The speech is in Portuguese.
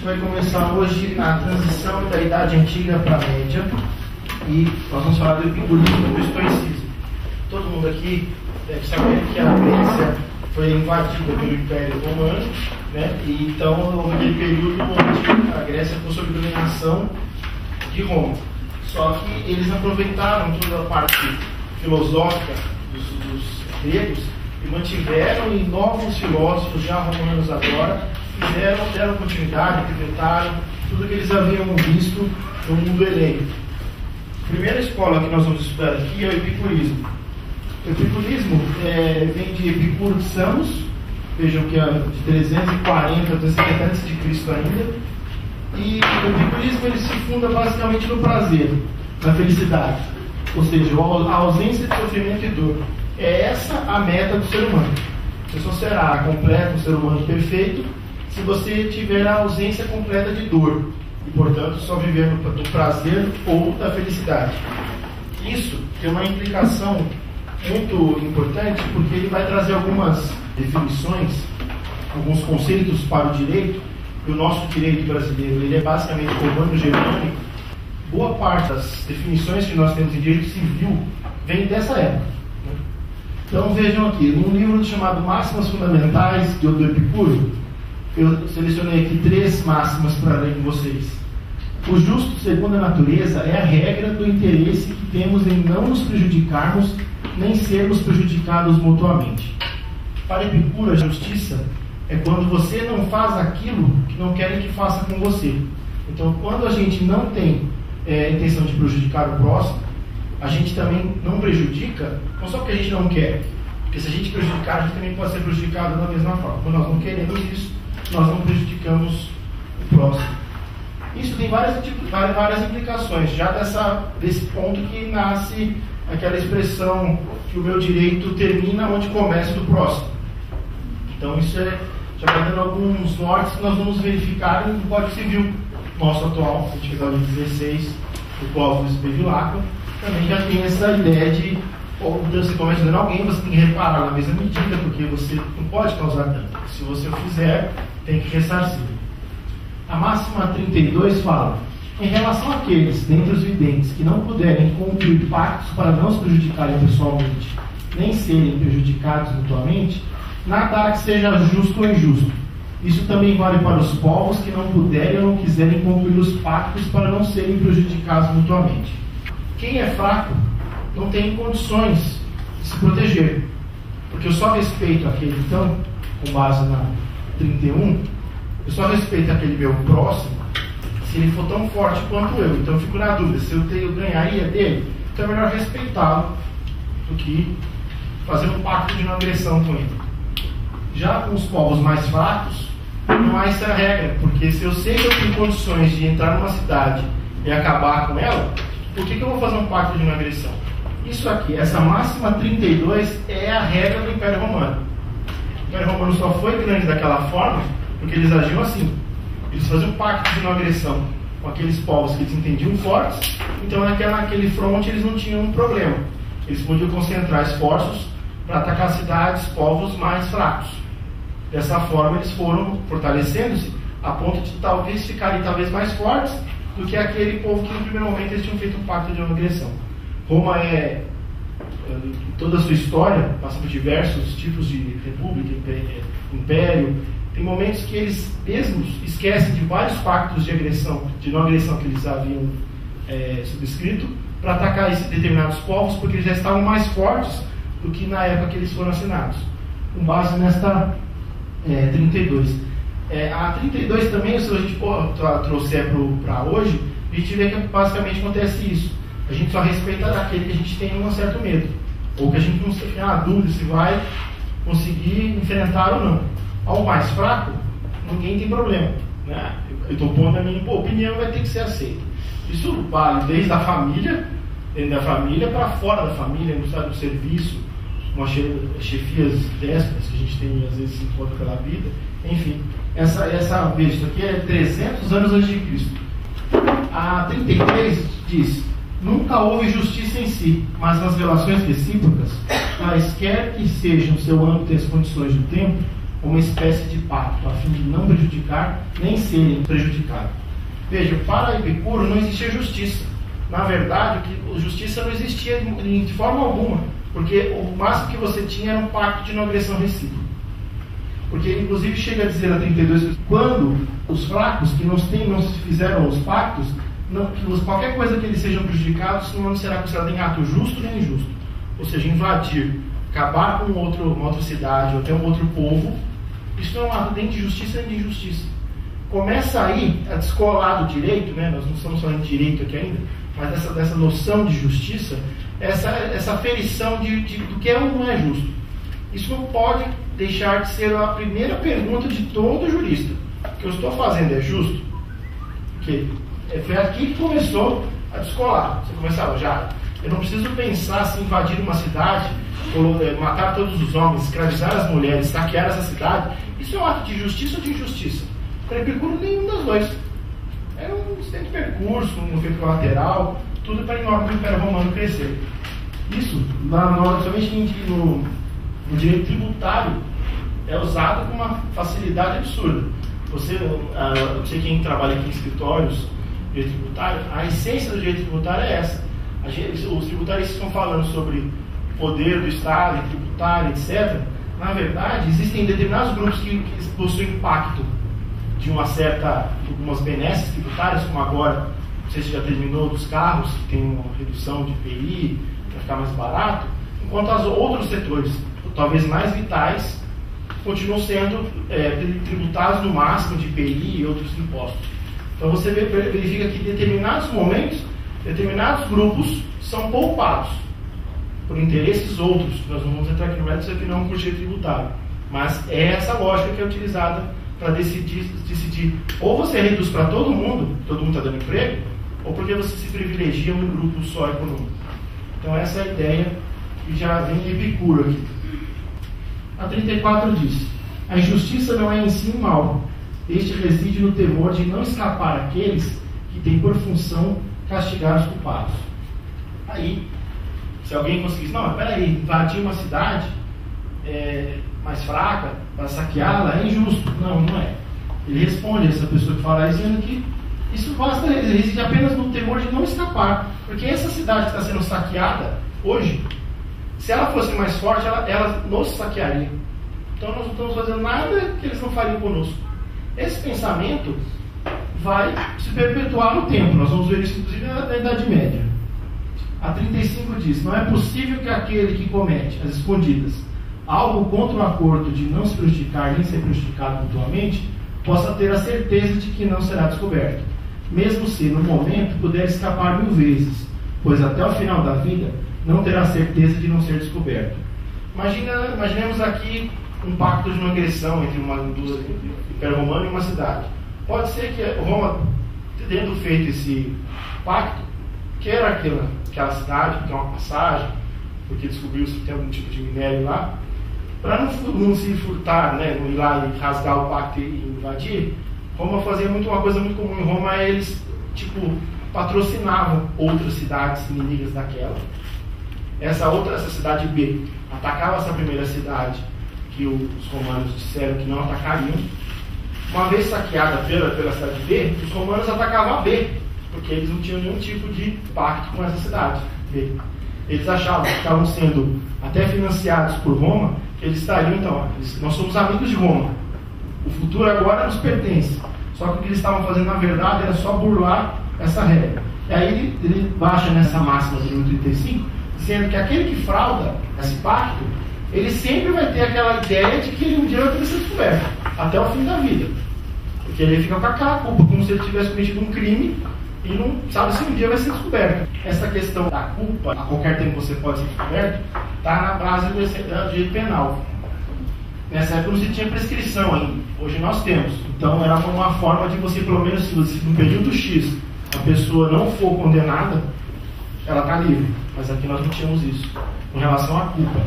vai começar hoje a transição da Idade Antiga para a Média e nós vamos falar do epicurismo e do estoicismo. Todo mundo aqui deve saber que a Grécia foi invadida pelo Império Romano, né? E então, naquele período onde a Grécia ficou sob dominação de Roma. Só que eles aproveitaram toda a parte filosófica dos gregos e mantiveram, e novos filósofos, já romanos agora, deram continuidade, acreditaram tudo que eles haviam visto no mundo helênico. A primeira escola que nós vamos estudar aqui é o epicurismo. O epicurismo vem de Epicuro de Samos, vejam que é de 340 a 370 a.C. ainda. E o epicurismo ele se funda basicamente no prazer, na felicidade, ou seja, a ausência de sofrimento e dor. É essa a meta do ser humano. Você só será completo, um ser humano perfeito, se você tiver a ausência completa de dor e, portanto, só viver do prazer ou da felicidade. Isso tem uma implicação muito importante, porque ele vai trazer algumas definições, alguns conceitos para o direito. E o nosso direito brasileiro ele é basicamente romano-germânico. Boa parte das definições que nós temos em direito civil vem dessa época. Então vejam aqui, num livro chamado Máximas Fundamentais do Epicuro, eu selecionei aqui 3 máximas para ler com vocês. O justo, segundo a natureza, é a regra do interesse que temos em não nos prejudicarmos nem sermos prejudicados mutuamente. Para Epicuro, a justiça é quando você não faz aquilo que não querem que faça com você. Então, quando a gente não tem intenção de prejudicar o próximo, a gente também não prejudica, não só porque a gente não quer, porque se a gente prejudicar, a gente também pode ser prejudicado da mesma forma. Quando nós não queremos isso, nós não prejudicamos o próximo. Isso tem várias implicações, já desse ponto que nasce aquela expressão que o meu direito termina onde começa o do próximo. Então isso já vai dando alguns nortes que nós vamos verificar no Código Civil nosso atual, artigo 16 do Código Bevilacqua, também já tem essa ideia de você comete dano a alguém, você tem que reparar na mesma medida, porque você não pode causar dano. Se você o fizer, tem que ressarcir. A máxima 32 fala: em relação àqueles dentre os videntes que não puderem cumprir pactos para não se prejudicarem pessoalmente, nem serem prejudicados mutuamente, nada há que seja justo ou injusto. Isso também vale para os povos que não puderem ou não quiserem cumprir os pactos para não serem prejudicados mutuamente. Quem é fraco não tem condições de se proteger, porque eu só respeito aquele, então, com base na 31, eu só respeito aquele meu próximo se ele for tão forte quanto eu. Então eu fico na dúvida, se eu ganharia dele, então é melhor respeitá-lo do que fazer um pacto de não agressão com ele. Já com os povos mais fracos, não há essa regra, porque se eu sei que eu tenho condições de entrar numa cidade e acabar com ela, por que eu vou fazer um pacto de não agressão? Isso aqui, essa máxima 32 é a regra do Império Romano. O Império Romano só foi grande daquela forma porque eles agiam assim. Eles faziam um pacto de não agressão com aqueles povos que eles entendiam fortes, então naquele fronte eles não tinham um problema. Eles podiam concentrar esforços para atacar cidades, povos mais fracos. Dessa forma eles foram fortalecendo-se a ponto de talvez ficarem mais fortes do que aquele povo que no primeiro momento eles tinham feito um pacto de não agressão. Roma em toda a sua história, passa por diversos tipos de república, império. Tem momentos que eles mesmos esquecem de vários pactos de agressão, de não agressão que eles haviam subscrito para atacar esses determinados povos, porque eles já estavam mais fortes do que na época que eles foram assinados. Com base nesta 32. A 32 também, se a gente trouxer para hoje, a gente vê que basicamente acontece isso. A gente só respeita aquele que a gente tem um certo medo, ou que a gente não tem uma dúvida se vai conseguir enfrentar ou não. Ao mais fraco, ninguém tem problema, né? Eu estou pondo a minha opinião, vai ter que ser aceita. Isso vale desde a família, dentro da família, para fora da família, no serviço, umas chefias déspotas que a gente tem, às vezes, se encontra pela vida. Enfim, veja, isso aqui é 300 anos antes de Cristo. A 33 diz: nunca houve justiça em si, mas nas relações recíprocas, quaisquer que sejam seu âmbito e as condições do tempo, uma espécie de pacto, a fim de não prejudicar nem serem prejudicados. Veja, para Epicuro não existia justiça. Na verdade, a justiça não existia de forma alguma, porque o máximo que você tinha era um pacto de não agressão recíproca. Porque ele, inclusive, chega a dizer na 32, quando os fracos que não se fizeram os pactos, qualquer coisa que eles sejam prejudicados não será considerado em ato justo nem injusto. Ou seja, invadir, acabar com uma outra cidade ou até um outro povo, isso não é um ato nem de justiça nem de injustiça. Começa aí a descolar do direito, né? Nós não estamos falando de direito aqui ainda, mas dessa noção de justiça, essa aferição do que é ou não é justo. Isso não pode deixar de ser a primeira pergunta de todo jurista. O que eu estou fazendo é justo? Porque foi aqui que começou a descolar. Você começava já. Eu não preciso pensar se invadir uma cidade, matar todos os homens, escravizar as mulheres, saquear essa cidade. Isso é um ato de justiça ou de injustiça? Para Epicuro, nenhum das dois. Era um incidente de percurso, um efeito colateral, tudo para o Império Romano crescer. Isso, somente no direito tributário, é usado com uma facilidade absurda. Você quem trabalha aqui em escritórios de direito tributário, a essência do direito tributário é essa. Os tributaristas estão falando sobre o poder do Estado, tributário, etc. Na verdade, existem determinados grupos que possuem impacto de algumas benesses tributárias, como agora, não sei se já terminou, dos carros, que tem uma redução de IPI para ficar mais barato, enquanto os outros setores, talvez mais vitais, continuam sendo tributados no máximo de IPI e outros impostos. Então você verifica que em determinados momentos, determinados grupos são poupados por interesses outros. Nós não vamos entrar aqui no mérito, isso aqui não é um curso tributário, mas é essa lógica que é utilizada para decidir ou você reduz para todo mundo está dando emprego, ou porque você se privilegia um grupo só econômico. Então essa é a ideia que já vem de Epicuro aqui. A 34 diz: a injustiça não é em si um mal, este reside no temor de não escapar àqueles que têm por função castigar os culpados. Aí, se alguém conseguisse, não, mas peraí, invadir uma cidade mais fraca para saqueá-la é injusto. Não, não é. Ele responde a essa pessoa que fala dizendo que isso reside apenas no temor de não escapar, porque essa cidade que está sendo saqueada hoje, se ela fosse mais forte, ela nos saquearia. Então nós não estamos fazendo nada que eles não fariam conosco. Esse pensamento vai se perpetuar no tempo. Nós vamos ver isso inclusive na Idade Média. A 35 diz: não é possível que aquele que comete as escondidas algo contra o acordo de não se prejudicar nem ser prejudicado mutuamente possa ter a certeza de que não será descoberto, mesmo se no momento puder escapar 1000 vezes, pois até o final da vida não terá certeza de não ser descoberto. Imaginemos aqui um pacto de não agressão entre duas Império Romano e uma cidade. Pode ser que Roma, tendo feito esse pacto, queira aquela cidade, que é uma passagem, porque descobriu-se que tem algum tipo de minério lá, para não se furtar, né, não ir lá e rasgar o pacto e invadir. Roma fazia uma coisa muito comum em Roma, eles patrocinavam outras cidades inimigas daquela. Essa cidade B atacava essa primeira cidade que os romanos disseram que não atacariam. Uma vez saqueada pela cidade B, os romanos atacavam a B, porque eles não tinham nenhum tipo de pacto com essa cidade B. Eles achavam que estavam sendo até financiados por Roma, que eles estariam, então, nós somos amigos de Roma, o futuro agora nos pertence. Só que o que eles estavam fazendo, na verdade, era só burlar essa regra. E aí ele baixa nessa máxima de 35, dizendo que aquele que frauda esse pacto, ele sempre vai ter aquela ideia de que ele um dia vai ter sido descoberto, até o fim da vida. Porque ele fica com aquela culpa, como se ele tivesse cometido um crime e não sabe se um dia vai ser descoberto. Essa questão da culpa, a qualquer tempo você pode ser descoberto, está na base do direito penal. Nessa época não se tinha prescrição ainda, hoje nós temos. Então era uma forma de você, pelo menos, se no período X a pessoa não for condenada, ela está livre. Mas aqui nós não tínhamos isso, com relação à culpa.